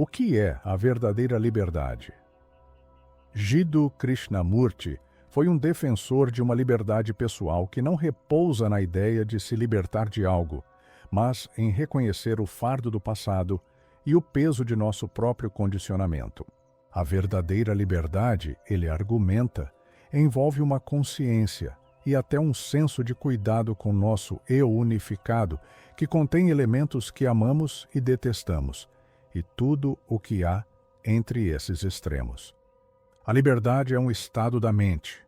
O que é a verdadeira liberdade? Jiddu Krishnamurti foi um defensor de uma liberdade pessoal que não repousa na ideia de se libertar de algo, mas em reconhecer o fardo do passado e o peso de nosso próprio condicionamento. A verdadeira liberdade, ele argumenta, envolve uma consciência e até um senso de cuidado com nosso eu unificado, que contém elementos que amamos e detestamos, e tudo o que há entre esses extremos. A liberdade é um estado da mente.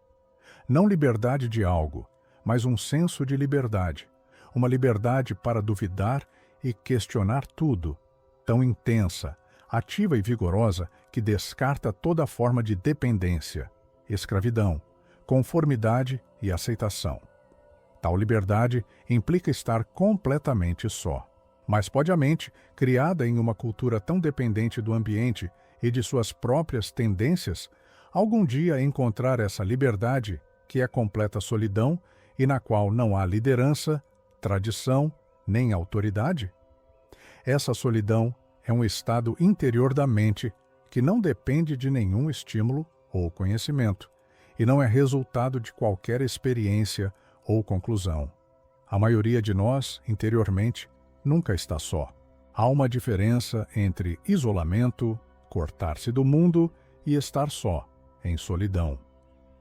Não liberdade de algo, mas um senso de liberdade. Uma liberdade para duvidar e questionar tudo, tão intensa, ativa e vigorosa que descarta toda forma de dependência, escravidão, conformidade e aceitação. Tal liberdade implica estar completamente só. Mas pode a mente, criada em uma cultura tão dependente do ambiente e de suas próprias tendências, algum dia encontrar essa liberdade, que é completa solidão e na qual não há liderança, tradição, nem autoridade? Essa solidão é um estado interior da mente que não depende de nenhum estímulo ou conhecimento, e não é resultado de qualquer experiência ou conclusão. A maioria de nós, interiormente, nunca está só. Há uma diferença entre isolamento, cortar-se do mundo, e estar só, em solidão.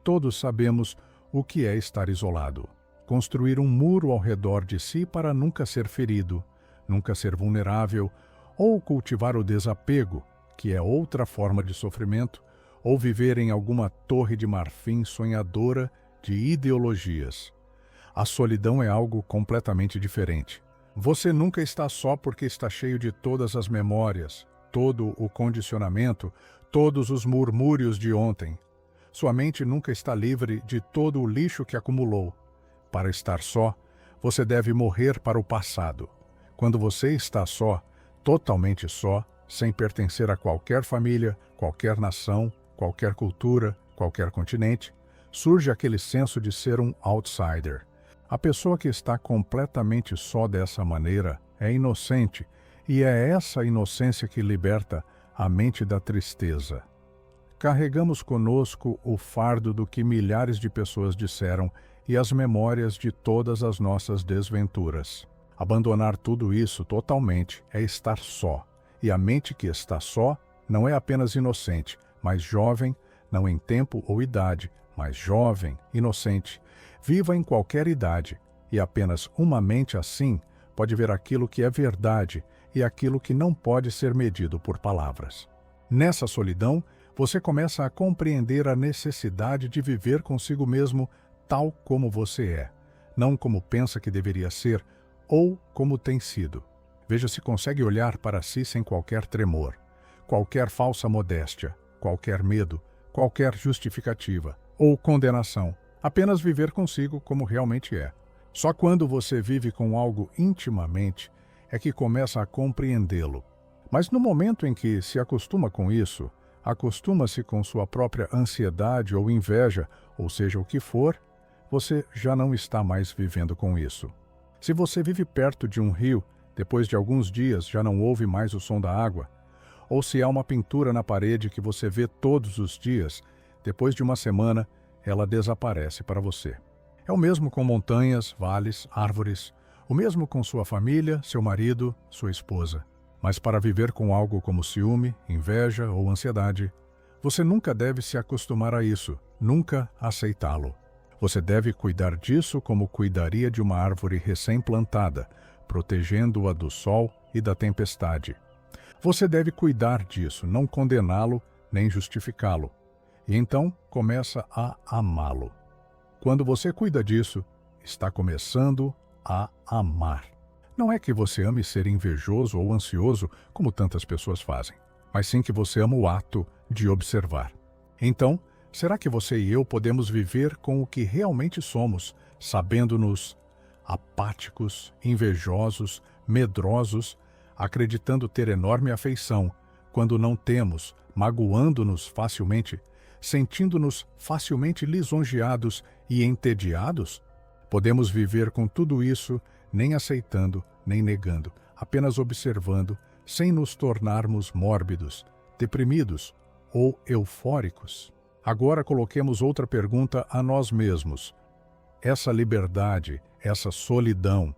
Todos sabemos o que é estar isolado. Construir um muro ao redor de si para nunca ser ferido, nunca ser vulnerável, ou cultivar o desapego, que é outra forma de sofrimento, ou viver em alguma torre de marfim sonhadora de ideologias. A solidão é algo completamente diferente. Você nunca está só porque está cheio de todas as memórias, todo o condicionamento, todos os murmúrios de ontem. Sua mente nunca está livre de todo o lixo que acumulou. Para estar só, você deve morrer para o passado. Quando você está só, totalmente só, sem pertencer a qualquer família, qualquer nação, qualquer cultura, qualquer continente, surge aquele senso de ser um outsider. A pessoa que está completamente só dessa maneira é inocente, e é essa inocência que liberta a mente da tristeza. Carregamos conosco o fardo do que milhares de pessoas disseram e as memórias de todas as nossas desventuras. Abandonar tudo isso totalmente é estar só, e a mente que está só não é apenas inocente, mas jovem, não em tempo ou idade, mas jovem, inocente, viva em qualquer idade, e apenas uma mente assim pode ver aquilo que é verdade e aquilo que não pode ser medido por palavras. Nessa solidão, você começa a compreender a necessidade de viver consigo mesmo tal como você é, não como pensa que deveria ser ou como tem sido. Veja se consegue olhar para si sem qualquer tremor, qualquer falsa modéstia, qualquer medo, qualquer justificativa ou condenação. Apenas viver consigo como realmente é. Só quando você vive com algo intimamente é que começa a compreendê-lo. Mas no momento em que se acostuma com isso, acostuma-se com sua própria ansiedade ou inveja, ou seja o que for, você já não está mais vivendo com isso. Se você vive perto de um rio, depois de alguns dias já não ouve mais o som da água, ou se há uma pintura na parede que você vê todos os dias, depois de uma semana, ela desaparece para você. É o mesmo com montanhas, vales, árvores, o mesmo com sua família, seu marido, sua esposa. Mas para viver com algo como ciúme, inveja ou ansiedade, você nunca deve se acostumar a isso, nunca aceitá-lo. Você deve cuidar disso como cuidaria de uma árvore recém-plantada, protegendo-a do sol e da tempestade. Você deve cuidar disso, não condená-lo nem justificá-lo. E então começa a amá-lo. Quando você cuida disso, está começando a amar. Não é que você ame ser invejoso ou ansioso, como tantas pessoas fazem, mas sim que você ama o ato de observar. Então, será que você e eu podemos viver com o que realmente somos, sabendo-nos apáticos, invejosos, medrosos, acreditando ter enorme afeição, quando não temos, magoando-nos facilmente, sentindo-nos facilmente lisonjeados e entediados? Podemos viver com tudo isso, nem aceitando, nem negando, apenas observando, sem nos tornarmos mórbidos, deprimidos ou eufóricos. Agora coloquemos outra pergunta a nós mesmos. Essa liberdade, essa solidão,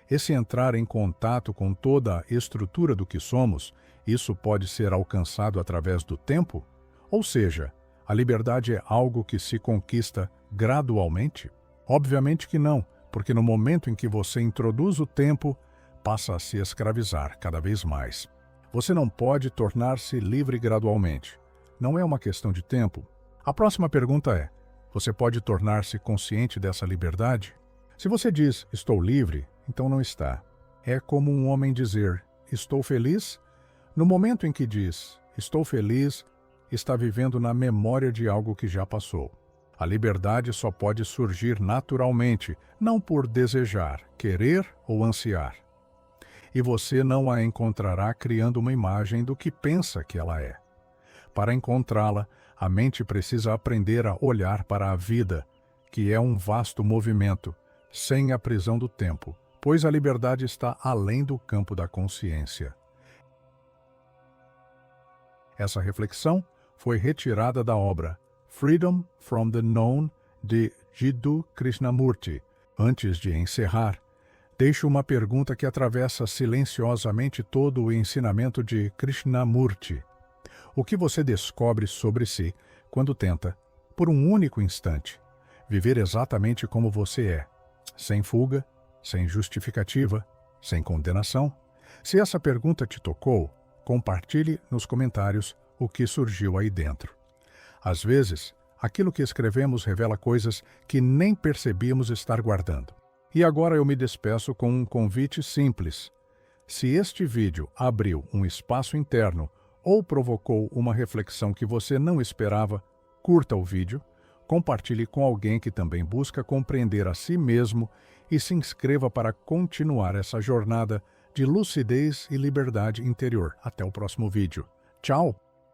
esse entrar em contato com toda a estrutura do que somos, isso pode ser alcançado através do tempo? Ou seja, a liberdade é algo que se conquista gradualmente? Obviamente que não, porque no momento em que você introduz o tempo, passa a se escravizar cada vez mais. Você não pode tornar-se livre gradualmente. Não é uma questão de tempo. A próxima pergunta é: você pode tornar-se consciente dessa liberdade? Se você diz, estou livre, então não está. É como um homem dizer, estou feliz? No momento em que diz, estou feliz, está vivendo na memória de algo que já passou. A liberdade só pode surgir naturalmente, não por desejar, querer ou ansiar. E você não a encontrará criando uma imagem do que pensa que ela é. Para encontrá-la, a mente precisa aprender a olhar para a vida, que é um vasto movimento, sem a prisão do tempo, pois a liberdade está além do campo da consciência. Essa reflexão foi retirada da obra Freedom from the Known, de Jiddu Krishnamurti. Antes de encerrar, deixo uma pergunta que atravessa silenciosamente todo o ensinamento de Krishnamurti. O que você descobre sobre si quando tenta, por um único instante, viver exatamente como você é, sem fuga, sem justificativa, sem condenação? Se essa pergunta te tocou, compartilhe nos comentários o que surgiu aí dentro. Às vezes, aquilo que escrevemos revela coisas que nem percebíamos estar guardando. E agora eu me despeço com um convite simples. Se este vídeo abriu um espaço interno ou provocou uma reflexão que você não esperava, curta o vídeo, compartilhe com alguém que também busca compreender a si mesmo e se inscreva para continuar essa jornada de lucidez e liberdade interior. Até o próximo vídeo. Tchau!